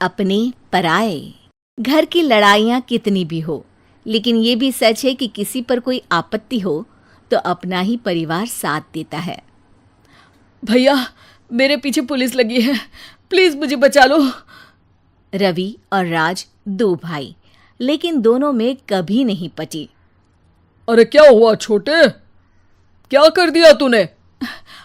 अपने पराए। घर की लड़ाइयाँ कितनी भी हो, लेकिन ये भी सच है कि किसी पर कोई आपत्ति हो तो अपना ही परिवार साथ देता है। भैया, मेरे पीछे पुलिस लगी है, प्लीज मुझे बचा लो। रवि और राज दो भाई, लेकिन दोनों में कभी नहीं पटी। अरे क्या हुआ छोटे, क्या कर दिया तूने?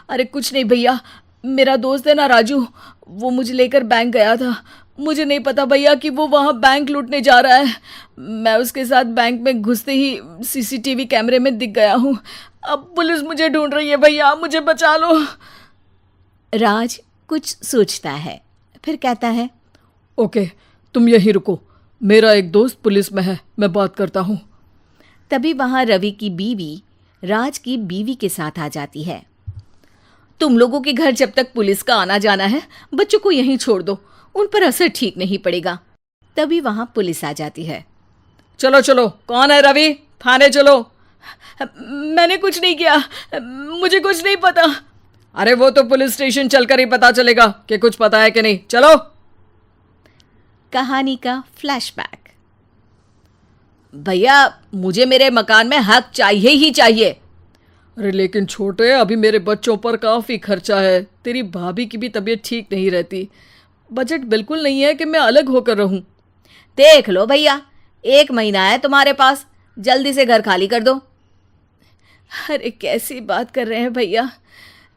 अरे कुछ नहीं भैया, मेरा दोस्त है ना राजू, वो मुझे लेकर बैंक गया था। मुझे नहीं पता भैया कि वो वहाँ बैंक लूटने जा रहा है। मैं उसके साथ बैंक में घुसते ही सीसीटीवी कैमरे में दिख गया हूँ। अब पुलिस मुझे ढूंढ रही है भैया, मुझे बचा लो। राज कुछ सोचता है, फिर कहता है, ओके, तुम यहीं रुको, मेरा एक दोस्त पुलिस में है, मैं बात करता हूँ। तभी वहां रवि की बीवी राज की बीवी के साथ आ जाती है। तुम लोगों के घर जब तक पुलिस का आना जाना है, बच्चों को यहीं छोड़ दो, उन पर असर ठीक नहीं पड़ेगा। तभी वहां पुलिस आ जाती है। चलो चलो, कौन है रवि, थाने चलो। मैंने कुछ नहीं किया, मुझे कुछ नहीं पता। अरे वो तो पुलिस स्टेशन चलकर ही पता चलेगा कि कुछ पता है कि नहीं, चलो। कहानी का फ्लैशबैक। भैया, मुझे मेरे मकान में हक चाहिए ही चाहिए। अरे लेकिन छोटे, अभी मेरे बच्चों पर काफ़ी खर्चा है, तेरी भाभी की भी तबीयत ठीक नहीं रहती, बजट बिल्कुल नहीं है कि मैं अलग होकर रहूं। देख लो भैया, 1 महीना है तुम्हारे पास, जल्दी से घर खाली कर दो। अरे कैसी बात कर रहे हैं भैया,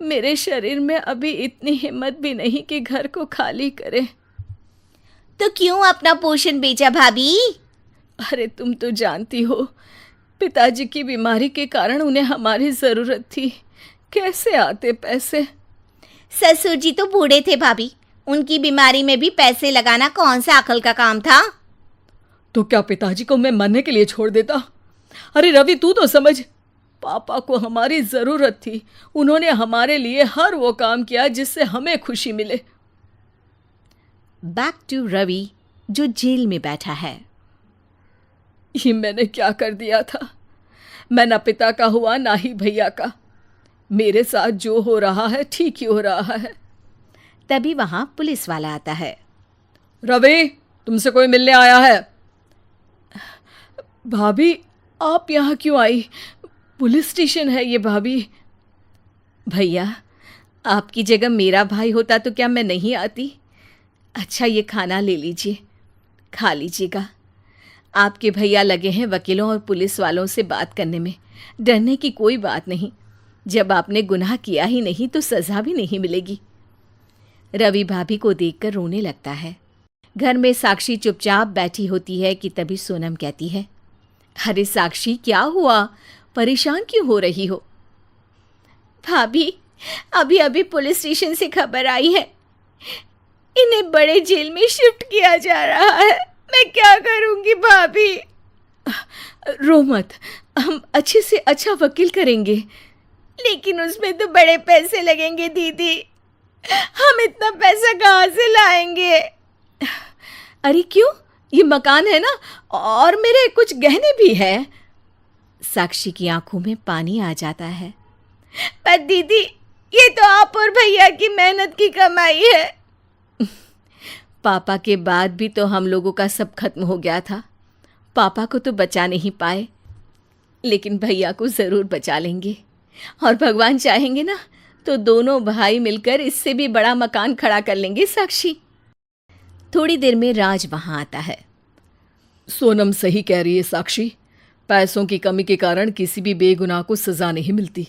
मेरे शरीर में अभी इतनी हिम्मत भी नहीं कि घर को खाली करे। तो क्यों अपना पोषण बेचा भाभी? अरे तुम तो जानती हो, पिताजी की बीमारी के कारण उन्हें हमारी ज़रूरत थी, कैसे आते पैसे। ससुर जी तो बूढ़े थे भाभी, उनकी बीमारी में भी पैसे लगाना कौन सा अकल का काम था। तो क्या पिताजी को मैं मरने के लिए छोड़ देता? अरे रवि, तू तो समझ, पापा को हमारी ज़रूरत थी, उन्होंने हमारे लिए हर वो काम किया जिससे हमें खुशी मिले। बैक टू रवि, जो जेल में बैठा है। ये मैंने क्या कर दिया था? मैं ना पिता का हुआ ना ही भैया का। मेरे साथ जो हो रहा है ठीक ही हो रहा है। तभी वहां पुलिस वाला आता है। रवि, तुमसे कोई मिलने आया है। भाभी, आप यहाँ क्यों आई? पुलिस स्टेशन है ये भाभी। भैया, आपकी जगह मेरा भाई होता तो क्या मैं नहीं आती? अच्छा, ये खाना ले लीजिए, खा लीजिएगा। आपके भैया लगे हैं वकीलों और पुलिस वालों से बात करने में, डरने की कोई बात नहीं। जब आपने गुनाह किया ही नहीं तो सज़ा भी नहीं मिलेगी। रवि भाभी को देखकर रोने लगता है। घर में साक्षी चुपचाप बैठी होती है कि तभी सोनम कहती है, अरे साक्षी, क्या हुआ, परेशान क्यों हो रही हो? भाभी, अभी अभी पुलिस स्टेशन से खबर आई है, इन्हें बड़े जेल में शिफ्ट किया जा रहा है। मैं क्या करूंगी भाभी? रो मत, हम अच्छे से अच्छा वकील करेंगे। लेकिन उसमें तो बड़े पैसे लगेंगे दीदी, हम इतना पैसा कहाँ से लाएंगे? अरे क्यों, ये मकान है ना, और मेरे कुछ गहने भी हैं। साक्षी की आंखों में पानी आ जाता है। पर दीदी, ये तो आप और भैया की मेहनत की कमाई है। पापा के बाद भी तो हम लोगों का सब खत्म हो गया था। पापा को तो बचा नहीं पाए, लेकिन भैया को ज़रूर बचा लेंगे, और भगवान चाहेंगे ना तो दोनों भाई मिलकर इससे भी बड़ा मकान खड़ा कर लेंगे। साक्षी। थोड़ी देर में राज वहाँ आता है। सोनम सही कह रही है साक्षी, पैसों की कमी के कारण किसी भी बेगुनाह को सज़ा नहीं मिलती।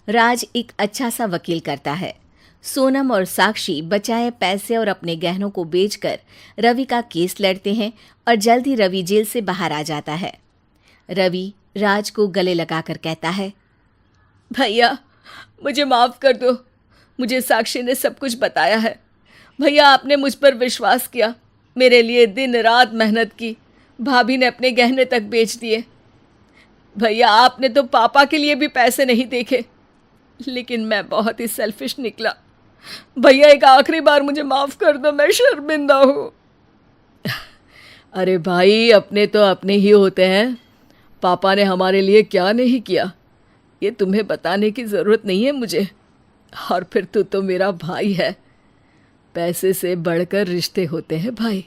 राज एक अच्छा सा वकील करता है। सोनम और साक्षी बचाए पैसे और अपने गहनों को बेचकर रवि का केस लड़ते हैं और जल्द ही रवि जेल से बाहर आ जाता है। रवि राज को गले लगाकर कहता है, भैया मुझे माफ़ कर दो, मुझे साक्षी ने सब कुछ बताया है। भैया, आपने मुझ पर विश्वास किया, मेरे लिए दिन रात मेहनत की, भाभी ने अपने गहने तक बेच दिए। भैया, आपने तो पापा के लिए भी पैसे नहीं देखे, लेकिन मैं बहुत ही सेल्फिश निकला। भैया, एक आखिरी बार मुझे माफ़ कर दो, मैं शर्मिंदा हूँ। अरे भाई, अपने तो अपने ही होते हैं, पापा ने हमारे लिए क्या नहीं किया ये तुम्हें बताने की ज़रूरत नहीं है मुझे। और फिर तू तो मेरा भाई है, पैसे से बढ़कर रिश्ते होते हैं भाई।